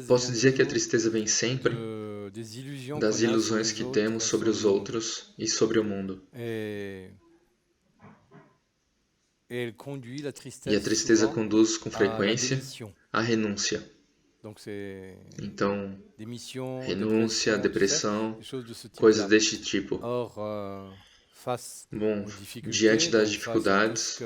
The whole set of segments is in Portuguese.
Posso dizer que a tristeza vem sempre das ilusões que temos sobre os outros e sobre o mundo. E a tristeza conduz com frequência à renúncia. Então, renúncia, depressão, coisas deste tipo. Bom, diante das dificuldades,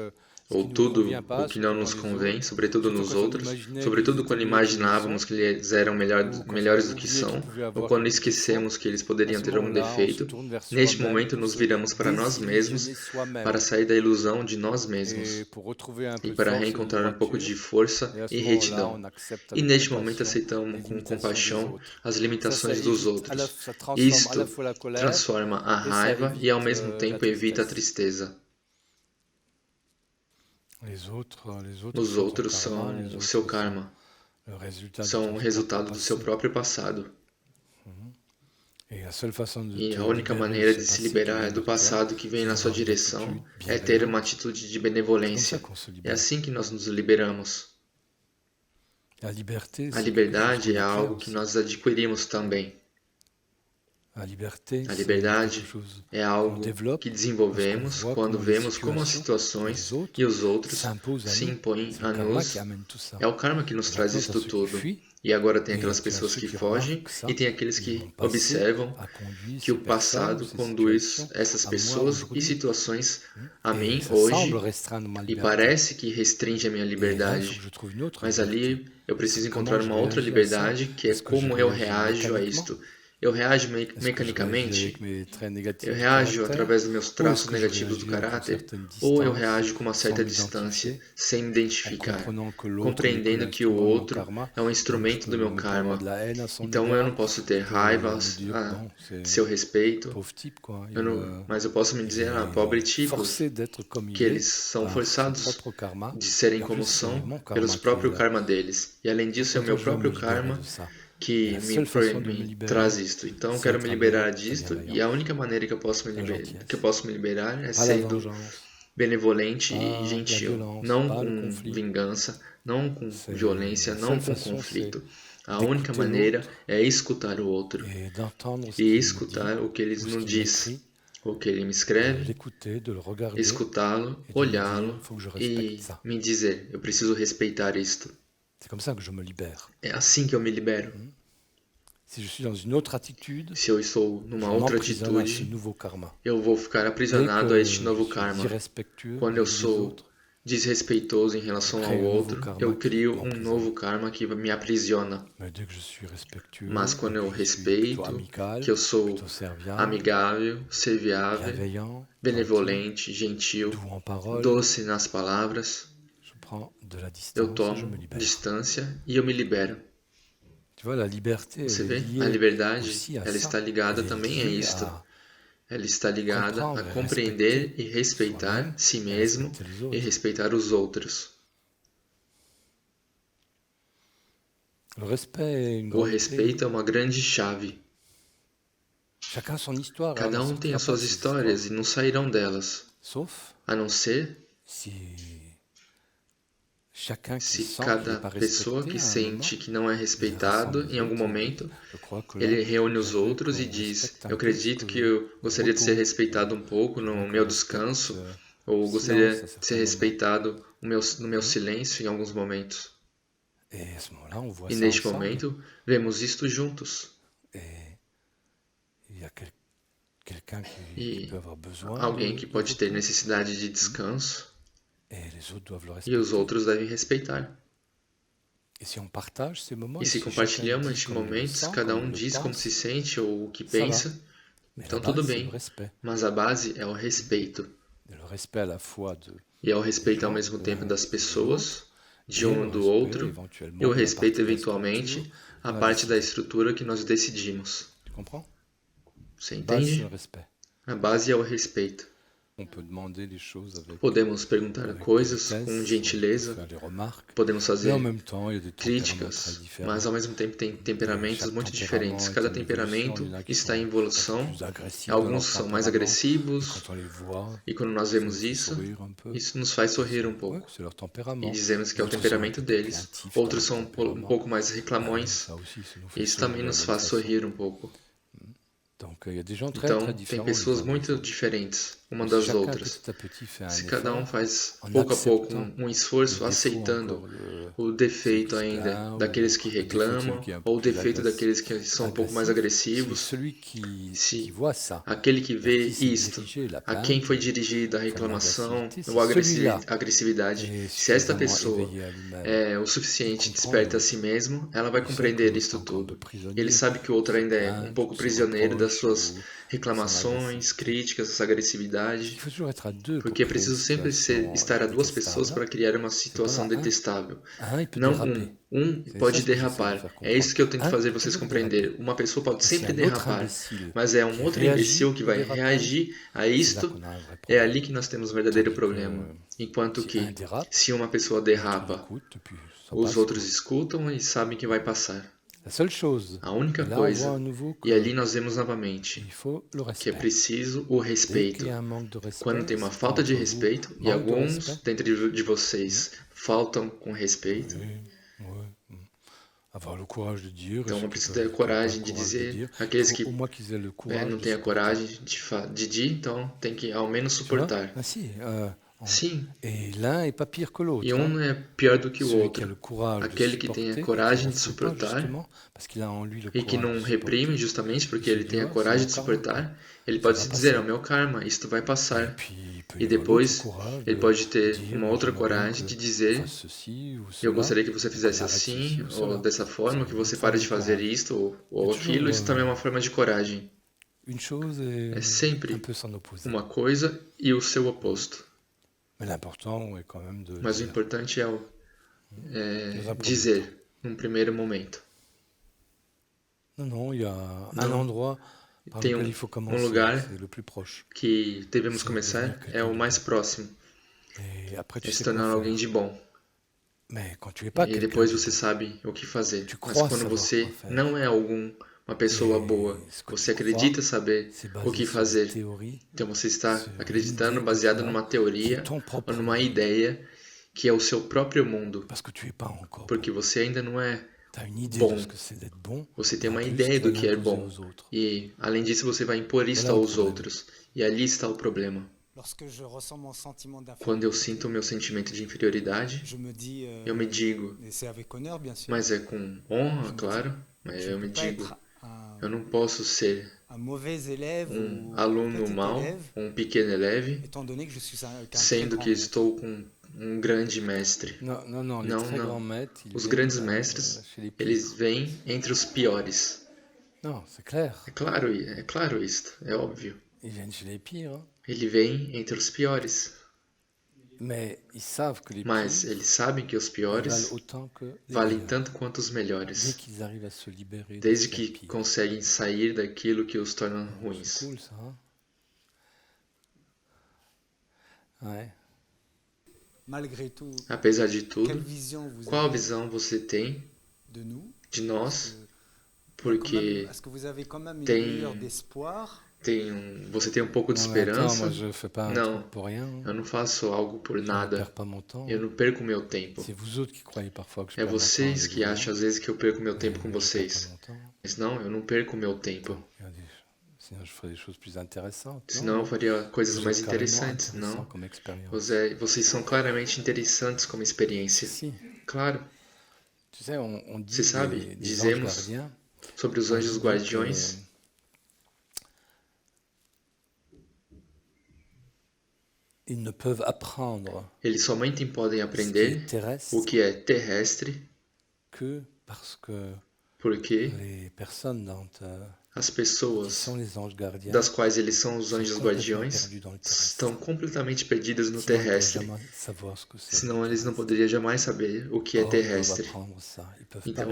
ou tudo o que não nos convém, sobretudo nos outros, sobretudo quando imaginávamos que eles eram melhores do que são, ou quando esquecemos que eles poderiam ter algum defeito, neste momento nos viramos para nós mesmos para sair da ilusão de nós mesmos e para reencontrar um pouco de força e retidão. E neste momento aceitamos com compaixão as limitações dos outros. Isto transforma a raiva e ao mesmo tempo evita a tristeza. Os outros são o seu karma, são o resultado do seu próprio passado. E a única maneira de se liberar do passado que vem na sua direção é ter uma atitude de benevolência. É assim que nós nos liberamos. A liberdade é algo que nós adquirimos também. A liberdade é algo que desenvolvemos quando vemos como as situações e os outros se impõem a nós. É o karma que nos traz isto tudo. E agora tem aquelas pessoas que fogem e tem aqueles que observam que o passado conduz essas pessoas e situações a mim hoje e parece que restringe a minha liberdade. Mas ali eu preciso encontrar uma outra liberdade que é como eu reajo a isto. Eu reajo mecanicamente, eu reajo através dos meus traços negativos do caráter, ou eu reajo com uma certa distância, sem me identificar, compreendendo que o outro é um instrumento do meu karma. Então eu não posso ter raiva a seu respeito, mas eu posso me dizer, pobre tipos, que eles são forçados de serem como são pelos próprios karma deles. E além disso é o meu próprio karma que me traz isto. Então eu quero me liberar disto e a única maneira que eu posso me liberar é sendo benevolente e gentil, não com vingança, não com violência, não com conflito. A única maneira é escutar o outro e escutar o que ele nos diz, o que ele me escreve, escutá-lo, olhá-lo e me dizer, eu preciso respeitar isto. É assim que eu me libero. Se eu estou numa outra atitude, eu vou ficar aprisionado a este novo karma. Quando eu sou desrespeitoso em relação ao outro, eu crio um novo karma que me aprisiona. Mas quando eu respeito, que eu sou amigável, serviável, benevolente, gentil, doce nas palavras, eu tomo distância e eu me libero. Você vê? A liberdade, ela está ligada também a isto. Ela está ligada a compreender e respeitar si mesmo e respeitar os outros. O respeito é uma grande chave. Cada um tem as suas histórias e não sairão delas, a não ser se cada pessoa que sente que não é respeitado, em algum momento, ele reúne os outros e diz, eu acredito que eu gostaria de ser respeitado um pouco no meu descanso, ou gostaria de ser respeitado no meu silêncio em alguns momentos. E neste momento, vemos isto juntos. E alguém que pode ter necessidade de descanso, e os outros devem respeitar. E se compartilhamos estes momentos, cada um diz como se sente ou o que pensa, então tudo bem. Mas a base é o respeito. E é o respeito ao mesmo tempo das pessoas, de um do outro, e o respeito eventualmente a parte da estrutura que nós decidimos. Você entende? A base é o respeito. Podemos perguntar coisas com gentileza, podemos fazer críticas, mas ao mesmo tempo tem temperamentos muito diferentes. Cada temperamento está em evolução. Alguns são mais agressivos, e quando nós vemos isso nos faz sorrir um pouco. E dizemos que é o temperamento deles. Outros são um pouco mais reclamões. Isso também nos faz sorrir um pouco. Então, tem pessoas muito diferentes uma das outras. Se cada um faz pouco a pouco um esforço aceitando o defeito ainda daqueles que reclamam ou o defeito daqueles que são um pouco mais agressivos, se aquele que vê isto, a quem foi dirigida a reclamação ou a agressividade, se esta pessoa é o suficiente desperta a si mesmo, ela vai compreender isto tudo. Ele sabe que o outro ainda é um pouco prisioneiro das suas reclamações, críticas, essa agressividade, porque é preciso sempre estar a duas pessoas para criar uma situação detestável. Não um pode derrapar. É isso que eu tento fazer vocês compreender. Uma pessoa pode sempre derrapar, mas é um outro imbecil que vai reagir a isto. É ali que nós temos um verdadeiro problema. Enquanto que, se uma pessoa derrapa, os outros escutam e sabem que vai passar. A única coisa, e ali nós vemos novamente, que é preciso o respeito. Quando tem uma falta de respeito, e alguns dentro de vocês faltam com respeito, então é preciso ter a coragem de dizer. Aqueles que não têm a coragem de dir, então tem que ao menos suportar. Sim. E um não é pior do que o outro. Aquele que tem a coragem de suportar e que não reprime justamente porque ele tem a coragem de suportar, ele pode se dizer, é o meu karma, isto vai passar. E depois ele pode ter uma outra coragem de dizer, eu gostaria que você fizesse assim, ou dessa forma, que você pare de fazer isto ou aquilo. Isso também é uma forma de coragem. É sempre uma coisa e o seu oposto. Mas o importante é dizer, num primeiro momento. Não, tem um lugar que devemos começar, é o mais próximo. É se tornar alguém de bom. E depois você sabe o que fazer. Mas quando você não é uma pessoa boa, você acredita saber o que fazer. Então você está acreditando baseado numa teoria ou numa ideia que é o seu próprio mundo. Porque você ainda não é bom. Você tem uma ideia do que é bom. E além disso você vai impor isso aos outros. E ali está o problema. Quando eu sinto o meu sentimento de inferioridade, eu me digo, mas é com honra, claro, mas eu me digo, eu não posso ser um aluno mau, um pequeno eleve, sendo que estou com um grande mestre. Não. Os grandes mestres, eles vêm entre os piores. É claro isto, é óbvio. Ele vem entre os piores. Mas eles sabem que os piores valem tanto quanto os melhores, desde que conseguem sair daquilo que os torna ruins. Apesar de tudo, qual visão você tem de nós? Porque você tem um pouco de esperança. Não, eu não faço algo por nada. Eu não perco meu tempo. É vocês que acham às vezes que eu perco meu tempo com vocês. Mas não, eu não perco meu tempo. Senão eu faria coisas mais interessantes. Não, vocês são claramente interessantes como experiência. Claro. Você sabe, dizemos sobre os anjos guardiões. Eles somente podem aprender o que é terrestre porque as pessoas das quais eles são os anjos guardiões estão completamente perdidas no terrestre. Senão eles não poderiam jamais saber o que é terrestre. Então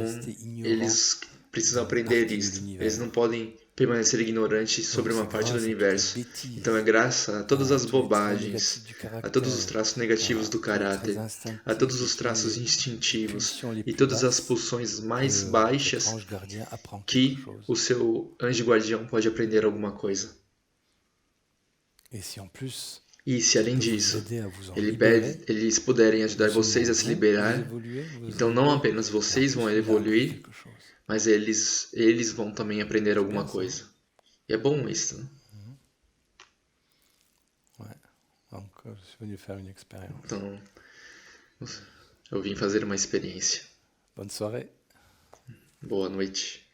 eles precisam aprender isto. Eles não podem permanecer ignorante sobre uma parte do universo. Então é graças a todas as bobagens, a todos os traços negativos do caráter, a todos os traços instintivos e todas as pulsões mais baixas que o seu anjo guardião pode aprender alguma coisa. E se além disso, eles puderem ajudar vocês a se liberar, então não apenas vocês vão evoluir, mas eles vão também aprender alguma coisa. E é bom isso, né? Então, eu vim fazer uma experiência. Bonne soirée. Boa noite.